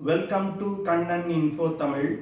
Welcome to Kannan info Tamil.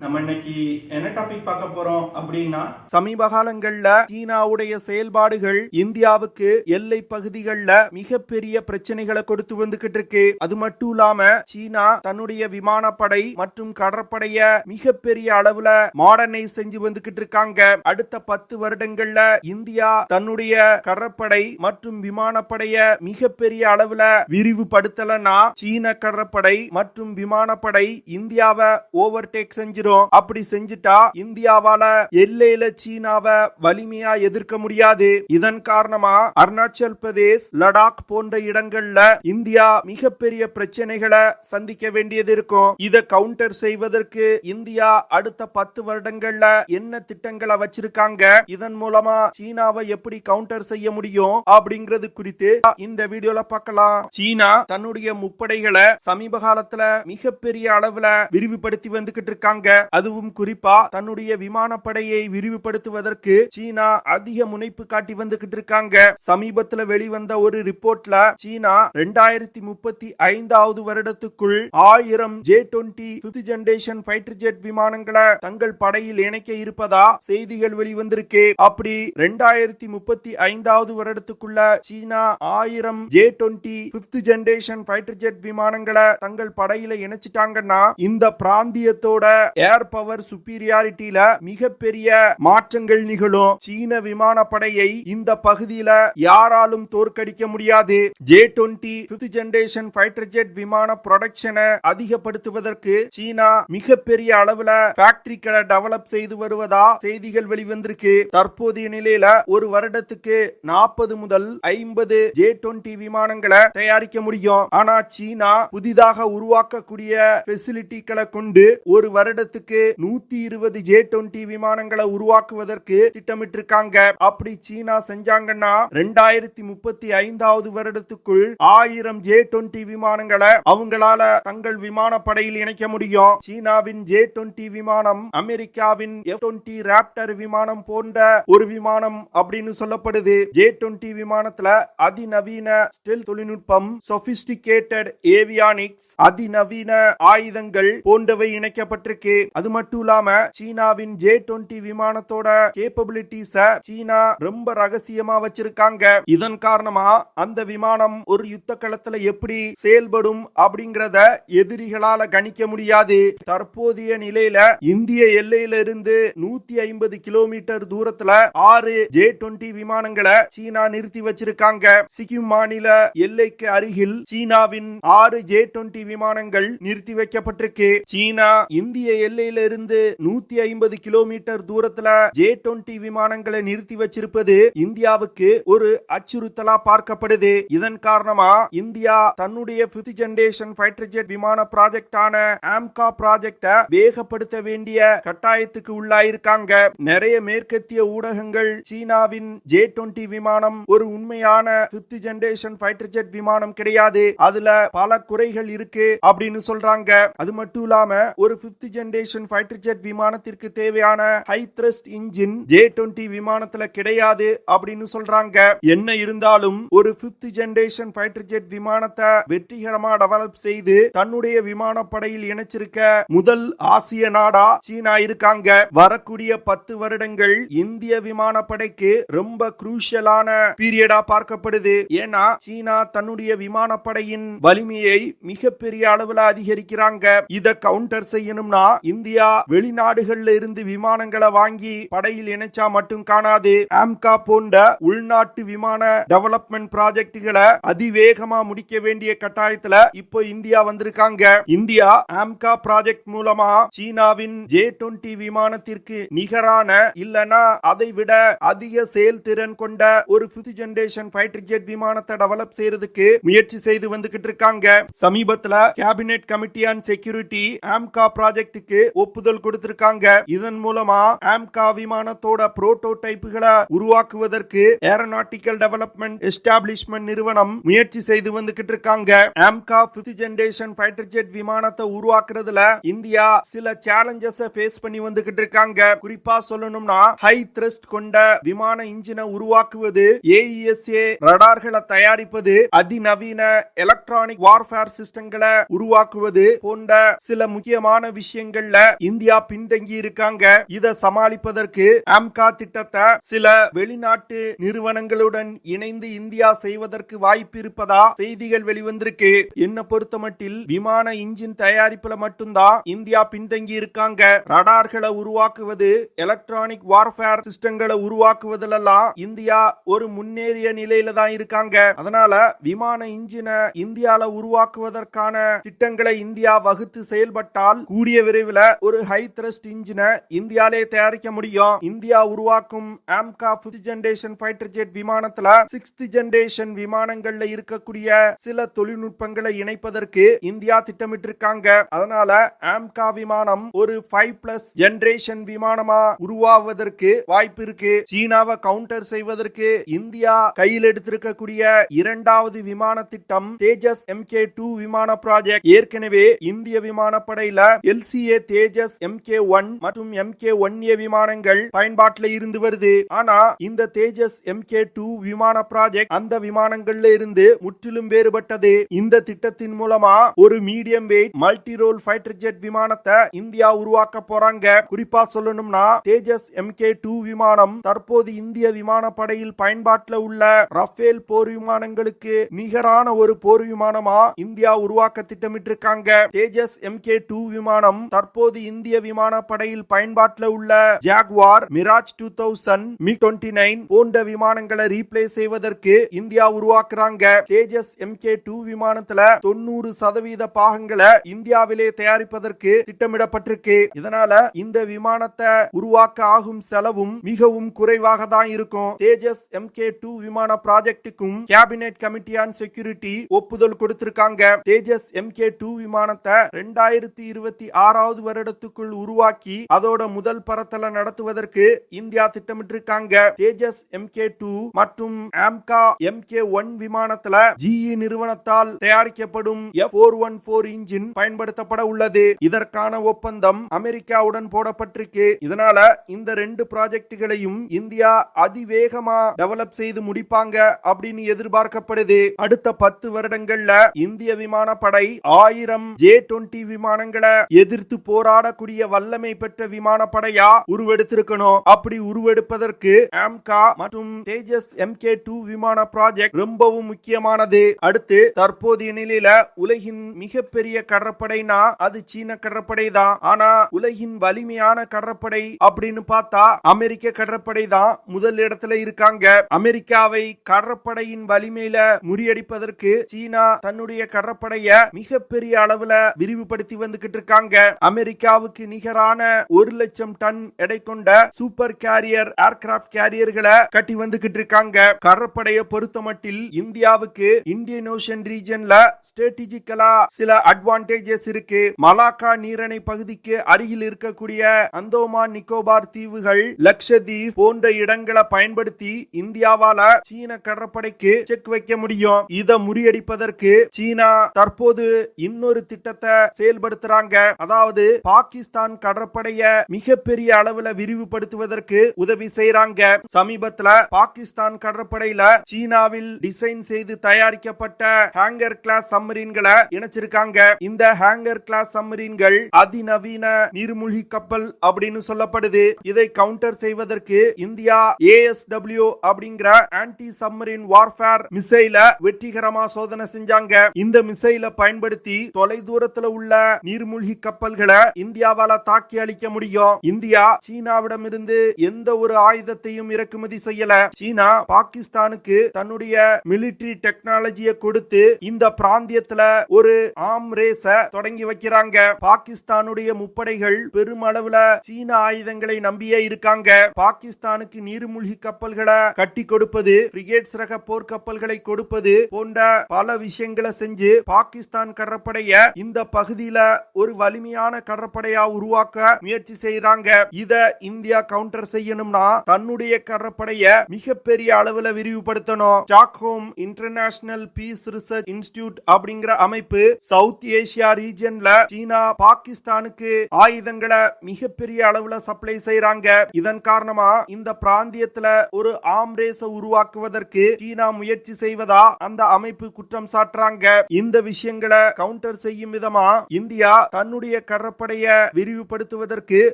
நம்ம இன்னைக்கு என்ன டாபிக் பார்க்க போறோம் அப்படின்னா, சமீப காலங்கள்ல சீனாவுடைய செயல்பாடுகள் இந்தியாவுக்கு எல்லை பகுதிகளில் மிகப்பெரிய பிரச்சனைகளை கொடுத்து வந்துகிட்டு இருக்கு. அது மட்டும் இல்லாம சீனா தன்னுடைய விமானப்படை மற்றும் கடற்படைய மிகப்பெரிய அளவுல மாடர்னைஸ் செஞ்சு வந்துகிட்டு இருக்காங்க. அடுத்த 10 வருடங்கள்ல இந்தியா தன்னுடைய கடற்படை மற்றும் விமானப்படைய மிகப்பெரிய அளவுல விரிவுபடுத்தலன்னா சீன கடற்படை மற்றும் விமானப்படை இந்தியாவை ஓவர்டேக் செஞ்சிடும். அப்படி செஞ்சுட்டா இந்தியாவால எல்லையில சீனாவை வலிமையா எதிர்க்க முடியாது. இதன் காரணமா அருணாச்சல் பிரதேஷ், லடாக் போன்ற இடங்கள்ல இந்தியா மிகப்பெரிய பிரச்சனைகளை சந்திக்க வேண்டியது இருக்கும். இதை கவுண்டர் செய்வதற்கு இந்தியா அடுத்த 10 வருடங்கள்ல என்ன திட்டங்களை வச்சிருக்காங்க, இதன் மூலமா சீனாவை எப்படி கவுண்டர் செய்ய முடியும் அப்படிங்கிறது குறித்து இந்த வீடியோல பார்க்கலாம். சீனா தன்னுடைய முப்படைகளை சமீப காலத்துல மிகப்பெரிய அளவுல விரிவுபடுத்தி வந்துகிட்டு இருக்காங்க. அதுவும் குறிப்பா தன்னுடைய விமானப்படையை விரிவுபடுத்துவதற்கு சீனா அதிக முனைப்பு காட்டி வந்துகிட்டு இருக்காங்க. சமீபத்தில் வெளிவந்த ஒரு ரிப்போர்ட்ல சீனா 2035 வருடத்துக்குள் 1000 J-20 5th generation fighter jet விமானங்களை தங்கள் படையில் இணைக்க இருப்பதா செய்திகள் வெளிவந்திருக்கு. அப்படி 2035 வருடத்துக்குள்ள சீனா 1000 J-20 5th generation fighter jet விமானங்களை தங்கள் படையில இணைச்சிட்டாங்கன்னா இந்த பிராந்தியத்தோட ஏர் பவர் சுப்பீரியாரிட்டியில மிகப்பெரிய மாற்றங்கள் நிகழும். சீன விமானப்படையை இந்த பகுதியில யாராலும் தோற்கடிக்க முடியாது. J-20 5th generation fighter jet விமான ப்ரொடக்ஷனை அதிகப்படுத்துவதற்கு சீனா மிகப்பெரிய அளவுல ஃபேக்டரிகளை டெவலப் செய்து வருவதா செய்திகள் வெளிவந்திருக்கு. தற்போதைய நிலையில ஒரு வருடத்துக்கு 40 முதல் 50 J-20 விமானங்களை தயாரிக்க முடியும். ஆனா சீனா புதிதாக உருவாக்கக்கூடிய ஃபெசிலிட்டிகளை கொண்டு ஒரு வருடத்துக்கு 120 J-20 விமானங்களை உருவாக்குவதற்கு திட்டமிட்டிருக்காங்க. அப்படி சீனா செஞ்சாங்கன்னா 2035 வருடத்துக்குள் 1000 J-20 விமானங்களை அவங்களால தங்கள் விமானப்படையில் இணைக்க முடியும். சீனாவின் J-20 விமானம் அமெரிக்காவின் F-20 ராப்டர் விமானம் போன்ற ஒரு விமானம் அப்படின்னு சொல்லப்படுது. J-20 விமானத்துல அதிநவீன ஸ்டெல்த் தொழில்நுட்பம், சொபிஸ்டிகேட்டட் ஏவியானிக்ஸ், அதிநவீன ஆயுதங்கள் போன்றவை இணைக்கப்பட்டிருக்கு. அது மட்டும் இல்லாம சீனாவின் J-20 விமானத்தோட கேப்பபிலிட்டிஸ சீனா ரொம்ப ரகசியமா வச்சிருக்காங்க. இதன் காரணமா அந்த விமானம் ஒரு யுத்த களத்துல எப்படி செயல்படும் அப்படிங்கறத எதிரிகளால கணிக்க முடியாது. தற்போதைய நிலையில இந்திய எல்லையில இருந்து 150 கிலோமீட்டர் தூரத்துல 6 J-20 விமானங்களை சீனா நிறுத்தி வச்சிருக்காங்க. சிக்கிம் மாநில எல்லைக்கு அருகில் சீனாவின் 6 J-20 விமானங்கள் நிறுத்தி வைக்கப்பட்டிருக்கு. சீனா இந்திய எல்லையில இருந்து 150 கிலோமீட்டர் தூரத்துல J-20 விமானங்களை நிறுத்தி வச்சிருப்பது இந்தியாவுக்கு ஒரு அச்சுறுத்தலா பார்க்கப்படுது. இதன் காரணமா இந்தியா தன்னுடைய 5th ஜெனரேஷன் ஃபைட்டர் ஜெட் விமான ப்ராஜெக்டான AMCA ப்ராஜெக்ட வேகப்படுத்த வேண்டிய கட்டாயத்துக்கு உள்ளாயிருக்காங்க. நிறைய மேற்கத்திய ஊடகங்கள் சீனாவின் J-20 விமானம் ஒரு உண்மையான 5th ஜெனரேஷன் ஃபைட்டர் ஜெட் விமானம் கிடையாது, அதுல பல குறைகள் இருக்கு அப்படின்னு சொல்றாங்க. அது மட்டும் இல்லாம ஒரு 5th ஜெனரேஷன் ஃபைட்டர் ஜெட் விமானத்திற்கு தேவையான ஹை த்ரஸ்ட் இன்ஜின் J-20 விமானத்துல கிடையாது அப்படின்னு சொல்றாங்க. என்ன இருந்தாலும் ஒரு 5th ஜெனரேஷன் ஃபைட்டர் ஜெட் விமானத்தை வெற்றிகரமா டெவலப் செய்து தன்னுடைய விமானப்படையில் இணைச்சிருக்க முதல் ஆசிய நாடா சீனா இருக்காங்க. வரக்கூடிய 10 வருடங்கள் இந்திய விமானப்படைக்கு ரொம்ப குரூஷியலான பீரியடா பார்க்கப்படுது. ஏன்னா சீனா தன்னுடைய விமானப்படையின் வலிமையை மிகப்பெரிய அளவுல அதிகரிக்கிறாங்க. இத கவுண்டர் செய்யணும்னா இந்தியா வெளிநாடுகள்ல இருந்து விமானங்களை வாங்கி படையில் இணைச்சா மட்டும் காணாது. AMCA போன்ற உள்நாட்டு விமான டெவலப்மெண்ட் ப்ராஜெக்டுகளை அதிவேகமா முடிக்க வேண்டிய கட்டாயத்துல இப்போ இந்தியா வந்திருக்காங்க. இந்தியா AMCA ப்ராஜெக்ட் மூலமா சீனாவின் J-20 விமானத்திற்கு நிகரான இல்லனா அதை விட அதிக செயல்திறன் கொண்ட ஒரு 5th ஜெனரேஷன் ஃபைட்டர் ஜெட் விமானத்தை டெவலப் செய்யறதுக்கு முயற்சி செய்து வந்துகிட்டு இருக்காங்க. சமீபத்துல cabinet committee on security AMCA ப்ராஜெக்டுக்கு ஒப்புதல் கொடுத்திருக்காங்க. இதன் மூலமா ஆம்கா விமானத்தோட புரோட்டோடைப்புகளை உருவாக்குவதற்கு ஏரோநாட்டிக்கல் டெவலப்மெண்ட் எஸ்டாப்லிஷ்மெண்ட் நிறுவனம் முயற்சி செய்து வந்துகிட்டு இருக்காங்க. AMCA 5th generation fighter jet விமானத்தை உருவாக்குறதுல இந்தியா சில சேலஞ்சஸ் ஃபேஸ் பண்ணி வந்துகிட்டு இருக்காங்க. குறிப்பா சொல்லணும்னா ஹை த்ரஸ்ட் கொண்ட விமான இன்ஜினை உருவாக்குவது, AESA ரடார்களை தயாரிப்பது, அதிநவீன எலக்ட்ரானிக் வார்ஃபேர் சிஸ்டங்களை உருவாக்குவது போன்ற சில முக்கியமான விஷயங்கள்ல இந்தியா பின்தங்கி இருக்காங்க. இதை சமாளிப்பதற்கு ஆம்கா திட்டத்தை சில வெளிநாட்டு நிறுவனங்களுடன் இணைந்து இந்தியா செய்வதற்கு வாய்ப்பு இருப்பதா செய்திகள் வெளிவந்திருக்கு. என்ன பொறுத்தமட்டில் விமான இன்ஜின் தயாரிப்புல மட்டும்தான் இந்தியா பின்தங்கி இருக்காங்க. ரடார்களை உருவாக்குவது, எலக்ட்ரானிக் வார்ஃபேர் சிஸ்டங்களை உருவாக்குவதிலெல்லாம் இந்தியா ஒரு முன்னேறிய நிலையில தான் இருக்காங்க. அதனால விமான இன்ஜினை இந்தியால உருவாக்குவதற்கான திட்டங்களை இந்தியா வகுத்து செயல்பட்டால் கூடிய விரைவில் ஒரு ஹை த்ரஸ்ட் இன்ஜினை இந்தியாலே தயாரிக்க முடியும். இந்தியா உருவாக்கும் AMCA 5th generation fighter jet விமானத்துல 6th ஜெனரேஷன் விமானங்கள்ல இருக்கக்கூடிய சில தொழில்நுட்பங்களை இணைப்பதற்கு இந்தியா திட்டமிட்டிருக்காங்க. அதனால ஆம்கா விமானம் ஒரு 5+ ஜெனரேஷன் விமானமா உருவாவதற்கு வாய்ப்பு இருக்கு. சீனாவை கவுண்டர் செய்வதற்கு இந்தியா கையில் எடுத்திருக்கக்கூடிய இரண்டாவது விமான திட்டம் தேஜஸ் MK2 விமான ப்ராஜெக்ட். ஏற்கனவே இந்திய விமானப்படையில LCA தேஜஸ் MK1 மற்றும் MK1A விமானங்கள் பயன்பாட்டில் இருந்து வருது. ஆனா இந்த தேஜஸ் MK2 விமான ப்ராஜெக்ட் அந்த விமானங்கள்ல இருந்து முற்றிலும் வேறுபட்டது. இந்த திட்டத்தின் மூலமா ஒரு medium weight multi role fighter jet விமானத்தை இந்தியா உருவாக்க போறாங்க. குறிப்பா சொல்லணும்னா தேஜஸ் MK2 விமானம் தற்போது இந்திய விமானப்படையில் பயன்பாட்டில் உள்ள ரஃபேல் போர் விமானங்களுக்கு நிகரான ஒரு போர் விமானமா இந்தியா உருவாக்க திட்டமிட்டிருக்காங்க. தேஜஸ் MK2 விமானம் தற்போது இந்திய விமானப்படையில் பயன்பாட்டில் உள்ள ஜாகுவார், மிராஜ் 2000, MiG-29 போன்ற விமானங்களை ரீப்ளேஸ் செய்வதற்கு இந்தியா உருவாக்குறாங்க. தேஜஸ் MK2 விமானத்துல 90% பாகங்களை இந்தியாவிலே தயாரிப்பதற்கு திட்டமிடப்பட்டிருக்கு. இதனால இந்த விமானத்தை உருவாக்க ஆகும் செலவும் மிகவும் குறைவாக தான் இருக்கும். தேஜஸ் MK2 விமான ப்ராஜெக்டுக்கும் கேபினெட் கமிட்டி ஆன் செக்யூரிட்டி ஒப்புதல் கொடுத்திருக்காங்க. தேஜஸ் MK2 விமானத்தை 2026 வருடத்துக்குள் உருவாக்கி அதோட முதல் பறத்தல நடத்துவதற்கு இந்தியா திட்டமிட்டிருக்காங்க. தேஜஸ் MK2 மற்றும் ஆம்கா MK1 விமானத்துல GE நிறுவனத்தால் தயாரிக்கப்படும் F414 இன்ஜின் பயன்படுத்தப்பட உள்ளது. இதற்கான ஒப்பந்தம் அமெரிக்காவுடன் போடப்பட்டிருக்கு. இதனால இந்த ரெண்டு ப்ராஜெக்டுகளையும் இந்தியா அதிவேகமா டெவலப் செய்து முடிப்பாங்க அப்படின்னு எதிர்பார்க்கப்படுது. அடுத்த 10 வருடங்கள்ல இந்திய விமானப்படை 1000 J-20 விமானங்களை எதிர்த்து போராடக்கூடிய வல்லமை பெற்ற விமானப்படையா உருவெடுத்திருக்கணும். அப்படி உருவெடுப்பதற்கு ஆம்கா மற்றும் தேஜஸ் MK2 விமான ப்ராஜெக்ட் ரொம்பவும் முக்கியமானது. அடுத்து தற்போதைய நிலையில உலகின் மிகப்பெரிய கடற்படைனா அது சீன கடற்படை தான். ஆனா உலகின் வலிமையான கடற்படை அப்படின்னு பார்த்தா அமெரிக்க கடற்படை தான் முதல் இடத்துல இருக்காங்க. அமெரிக்காவை கடற்படையின் வலிமையில முறியடிப்பதற்கு சீனா தன்னுடைய கடற்படைய மிகப்பெரிய அளவுல விரிவுபடுத்தி வந்துகிட்டு இருக்காங்க. அமெரிக்காவுக்கு நிகரான 1,00,000 டன் எடை கொண்ட சூப்பர் கேரியர் ஏர்கிராப்ட் கேரியர்களை கட்டி வந்துகிட்டு இருக்காங்க. கடற்படையை பொறுத்தமட்டில் இந்தியாவுக்கு இந்தியன் ஓஷன் ரீஜன்ல ஸ்ட்ராட்டஜிக்கலா சில அட்வான்டேஜஸ் இருக்கு. மலாக்கா நீரிணை பகுதிக்கு அருகில் இருக்கக்கூடிய அந்தோமான் நிக்கோபார் தீவுகள், லட்சத்தீவு போன்ற இடங்களை பயன்படுத்தி இந்தியாவால சீன கடற்படைக்கு செக் வைக்க முடியும். இதை முறியடிப்பதற்கு சீனா தற்போது இன்னொரு திட்டத்தை செயல்படுத்துறாங்க. அதாவது பாகிஸ்தான் கடற்படைய மிகப்பெரிய அளவுல விரிவுபடுத்துவதற்கு உதவி செய்யறாங்க. சமீபத்துல பாகிஸ்தான் கடற்படையில சீனாவில் டிசைன் செய்து தயாரிக்கப்பட்ட ஹேங்கர் கிளாஸ் சப்மரீன்களை இணைச்சிருக்காங்க. இந்த ஹேங்கர் கிளாஸ் சப்மரீன்கள் அதிநவீன நீர்மூழ்கி கப்பல் அப்படின்னு சொல்லப்படுது. இதை கவுண்டர் செய்வதற்கு இந்தியா ASW அப்படிங்கிற ஆன்டி சப்மரீன் வார்ஃபேர் மிசைல வெற்றிகரமா சோதனை செஞ்சாங்க. இந்த மிசைலை பயன்படுத்தி தொலை தூரத்துல உள்ள நீர்மூழ்கி கப்பல்களை இந்தியாவால தாக்கி அழிக்க முடியும். இந்தியா சீனாவிடமிருந்து எந்த ஒரு ஆயுதத்தையும் இறக்குமதி செய்யல. சீனா பாகிஸ்தானுக்கு தன்னுடைய மிலிட்டரி டெக்னாலஜியை கொடுத்து இந்த பிராந்தியத்துல ஒரு ஆர்ம் ரேஸ தொடங்கி வைக்கிறாங்க. பாகிஸ்தானுடைய முப்படைகள் பெருமளவுல சீன ஆயுதங்களை நம்பியே இருக்காங்க. பாகிஸ்தானுக்கு நீர்மூழ்கி கப்பல்களை கட்டி கொடுப்பது, பிரிகேட்ஸ் ரக போர்க்கப்பல்களை கொடுப்பது போன்ற பல விஷயங்களை செஞ்சு பாகிஸ்தான் கடற்படைய இந்த பகுதியில ஒரு வலிமையான கடற்படையா உருவாக்க முயற்சி செய்யறாங்க. இத இந்தியா கவுண்டர் செய்யணும்னா தன்னுடைய கடற்படைய மிகப்பெரிய அளவுல விரிவுபடுத்தணும். Stockholm international peace research institute அப்படிங்கிற அமைப்பு சவுத் ஏசியா ரீஜன்ல சீனா பாகிஸ்தானுக்கு ஆயுதங்களை மிகப்பெரிய அளவுல சப்ளை செய்யறாங்க. இதன் காரணமா இந்த பிராந்தியத்துல ஒரு ஆர்ம் ரேஸை உருவாக்குவதற்கு சீனா முயற்சி செய்வதா அந்த அமைப்பு குற்றம் சாட்டுறாங்க. இந்த விஷயங்களை கவுண்டர் செய்யும் விதமா இந்தியா தன்னுடைய கடற்படைய விரிவுபடுத்துவதற்கு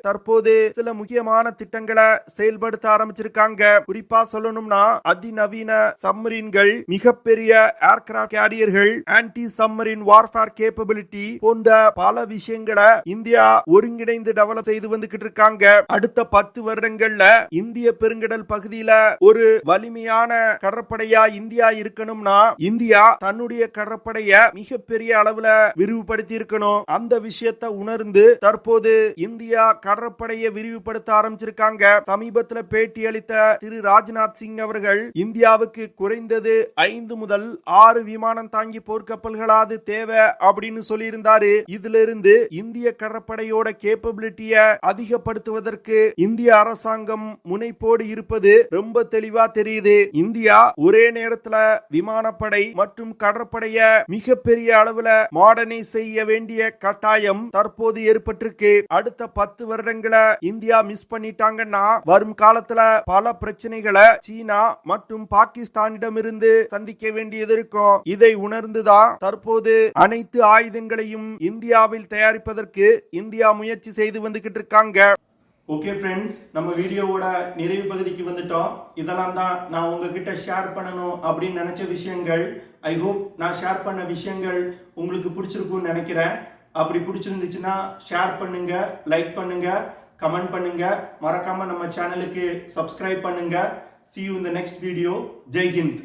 தற்போது சில முக்கியமான திட்டங்களை செயல்படுத்த ஆரம்பிச்சிருக்காங்க. குறிப்பா சொல்லணும்னா அதிநவீன சப்மரீன்கள், மிகப்பெரிய ஏர்கிராப்ட் கேரியர்கள், ஆன்டி சப்மரீன் வார்ஃபேர் கேப்பபிலிட்டி போன்ற பல விஷயங்களை இந்தியா ஒருங்கிணைந்து டெவலப் செய்து வந்துகிட்டு இருக்காங்க. அடுத்த 10 வருடங்கள்ல இந்திய பெருங்கடல் பகுதியில ஒரு வலிமையான கடற்படையா இந்தியா இருக்கணும்னா இந்தியா தன்னுடைய கடற்படைய மிகப்பெரிய அளவுல விரிவுபடுத்தி இருக்கணும். அந்த விஷயத்தை உணர்ந்து தற்போது இந்தியா கடற்படையை விரிவுபடுத்த ஆரம்பிச்சிருக்காங்க. சமீபத்தில் பேட்டி அளித்த திரு ராஜ்நாத் சிங் அவர்கள் இந்தியாவுக்கு குறைந்தது 5 முதல் 6 விமானம் தாங்கி போர்க்கப்பல்களாது தேவை அப்படின்னு சொல்லியிருந்தாரு. இதுல இருந்து இந்திய கடற்படையோட கேப்பபிலிட்டிய அதிகப்படுத்துவதற்கு இந்திய அரசாங்கம் முனைப்போடு இருப்பது ரொம்ப தெளிவா தெரியுது. இந்தியா ஒரே நேரத்துல விமானப்படை மற்றும் கடற்படைய மிகப்பெரிய அளவுல மாடர்னைஸ் செய்ய வேண்டிய கட்டாயம் தற்போது ஏற்பட்டிருக்கு. அடுத்த 10 வருடங்களை இந்தியா மிஸ் பண்ணிட்டாங்கன்னா வரும் காலத்துல பல பிரச்சனைகளை சீனா மற்றும் பாகிஸ்தானிடமிருந்து சந்திக்க வேண்டியது இருக்கும். இதை உணர்ந்துதான் தற்போது அனைத்து ஆயுதங்களையும் இந்தியாவில் தயாரிப்பதற்கு இந்தியா முயற்சி செய்து வந்துகிட்டு இருக்காங்க. ஓகே ஃப்ரெண்ட்ஸ், நம்ம வீடியோவோட நிறைவு பகுதிக்கு வந்துட்டோம். இதெல்லாம் தான் நான் உங்ககிட்ட ஷேர் பண்ணணும் அப்படின்னு நினைச்ச விஷயங்கள். ஐ ஹோப் நான் ஷேர் பண்ண விஷயங்கள் உங்களுக்கு பிடிச்சிருக்கும்னு நினைக்கிறேன். அப்படி பிடிச்சிருந்துச்சுன்னா ஷேர் பண்ணுங்க, லைக் பண்ணுங்க, கமெண்ட் பண்ணுங்க, மறக்காம நம்ம சேனலுக்கு சப்ஸ்கிரைப் பண்ணுங்க. See you in the next video. Jai Hind.